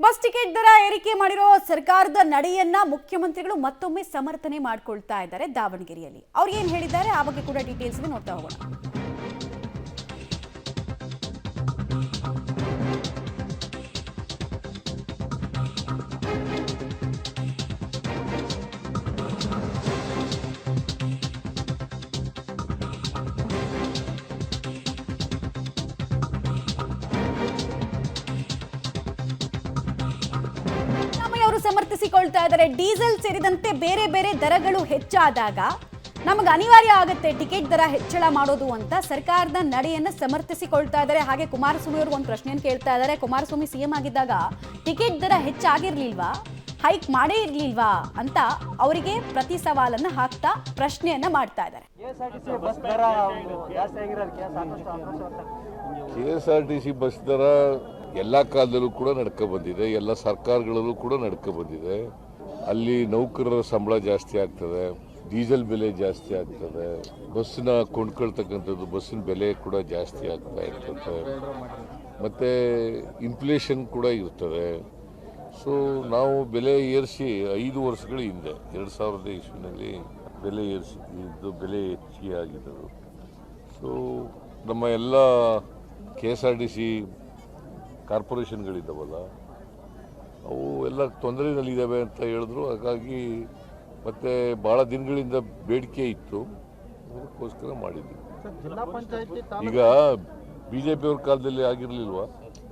Bus ticket ದರ ಏರಿಕೆ ಮಾಡಿರೋ ಸರ್ಕಾರದ ನಡೆಯನ್ನ ಮುಖ್ಯಮಂತ್ರಿಗಳು ಮತ್ತೊಮ್ಮೆ ಸಮರ್ಥನೆ ಮಾಡಿಕೊಳ್ತಾ ಇದ್ದಾರೆ ದಾವಣಗೆರೆಯಲ್ಲಿ. ಅವರು ಏನು ಹೇಳಿದ್ದಾರೆ ಆ ಬಗ್ಗೆ ಕೂಡ ಡೀಟೇಲ್ಸ್ ನೋಡ್ತಾ ಹೋಗೋಣ. ಸಮರ್ಥಿಸಿಕೊಳ್ತಾ ಇದ್ದಾರೆ. ಡೀಸೆಲ್ ಸೇರಿದಂತೆ ಬೇರೆ ಬೇರೆ ದರಗಳು ಹೆಚ್ಚಾದಾಗ ನಮಗೆ ಅನಿವಾರ್ಯ ಆಗುತ್ತೆ ಟಿಕೆಟ್ ದರ ಹೆಚ್ಚಳ ಮಾಡೋದು ಅಂತ ಸರ್ಕಾರದ ನಡೆಯನ್ನ ಸಮರ್ಥಿಸಿಕೊಳ್ತಾ ಇದ್ದಾರೆ. ಹಾಗೆ ಕುಮಾರಸ್ವಾಮಿ ಅವರು ಒಂದು ಪ್ರಶ್ನೆಯನ್ನು ಕೇಳ್ತಾ ಇದ್ದಾರೆ. ಕುಮಾರಸ್ವಾಮಿ ಸಿಎಂ ಆಗಿದ್ದಾಗ ಟಿಕೆಟ್ ದರ ಹೆಚ್ಚಾಗಿರ್ಲಿಲ್ವಾ, ಹೈಕ್ ಮಾಡೇ ಇರ್ಲಿಲ್ವಾ ಅಂತ ಅವರಿಗೆ ಪ್ರತಿ ಸವಾಲನ್ನ ಹಾಕ್ತಾ ಪ್ರಶ್ನೆಯನ್ನ ಮಾಡ್ತಾ ಇದ್ದಾರೆ. ಕೆಎಸ್ಆರ್ಟಿಸಿ ಬಸ್ ದರ ಎಲ್ಲ ಕಾಲದಲ್ಲೂ ಕೂಡ ನಡ್ಕೊ ಬಂದಿದೆ, ಎಲ್ಲ ಸರ್ಕಾರಗಳಲ್ಲೂ ಕೂಡ ನಡ್ಕೊ ಬಂದಿದೆ. ಅಲ್ಲಿ ನೌಕರರ ಸಂಬಳ ಜಾಸ್ತಿ ಆಗ್ತದೆ, ಡೀಸೆಲ್ ಬೆಲೆ ಜಾಸ್ತಿ ಆಗ್ತದೆ, ಬಸ್ಸನ್ನ ಕೊಂಡ್ಕೊಳ್ತಕ್ಕಂಥದ್ದು ಬಸ್ಸಿನ ಬೆಲೆ ಕೂಡ ಜಾಸ್ತಿ ಆಗ್ತಾ ಇರ್ತದೆ, ಮತ್ತು ಇನ್ಫ್ಲೇಷನ್ ಕೂಡ ಇರ್ತದೆ. ಸೊ ನಾವು ಬೆಲೆ ಏರಿಸಿ 5 ವರ್ಷಗಳ ಹಿಂದೆ 2000 ಇಸ್ವಿನಲ್ಲಿ ಬೆಲೆ ಏರಿಸಿದ್ದು, ಬೆಲೆ ಹೆಚ್ಚಿಗೆ ಆಗಿದ್ದು. ಸೊ ನಮ್ಮ ಎಲ್ಲ KSRTC ಕಾರ್ಪೊರೇಷನ್ಗಳಿದ್ದಾವಲ್ಲ ಅವು ಎಲ್ಲ ತೊಂದರೆಯಲ್ಲಿದ್ದಾವೆ ಅಂತ ಹೇಳಿದ್ರು. ಹಾಗಾಗಿ ಮತ್ತೆ ಭಾಳ ದಿನಗಳಿಂದ ಬೇಡಿಕೆ ಇತ್ತು, ಅದಕ್ಕೋಸ್ಕರ ಮಾಡಿದ್ವಿ. ಈಗ BJP ಅವ್ರ ಕಾಲದಲ್ಲಿ ಆಗಿರಲಿಲ್ವಾ,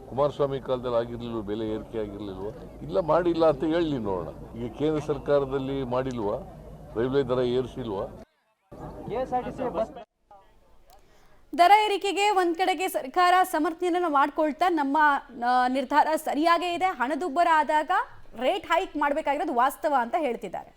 ಕುಮಾರಸ್ವಾಮಿ ಕಾಲದಲ್ಲಿ ಆಗಿರಲಿಲ್ವ, ಬೆಲೆ ಏರಿಕೆ ಆಗಿರಲಿಲ್ವಾ? ಇಲ್ಲ ಮಾಡಿಲ್ಲ ಅಂತ ಹೇಳಿ ನೋಡೋಣ. ಈಗ ಕೇಂದ್ರ ಸರ್ಕಾರದಲ್ಲಿ ಮಾಡಿಲ್ವಾ, ರೈಲ್ವೆ ದರ ಏರಿಸಿಲ್ವಾ? ದರ ಏರಿಕೆಗೆ ಒಂದ್ ಕಡೆಗೆ ಸರ್ಕಾರ ಸಮರ್ಥನೆಯನ್ನು ಮಾಡ್ಕೊಳ್ತಾ ನಮ್ಮ ನಿರ್ಧಾರ ಸರಿಯಾಗೇ ಇದೆ, ಹಣದುಬ್ಬರ ಆದಾಗ ರೇಟ್ ಹೈಕ್ ಮಾಡಬೇಕಾಗಿರೋದು ವಾಸ್ತವ ಅಂತ ಹೇಳ್ತಿದ್ದಾರೆ.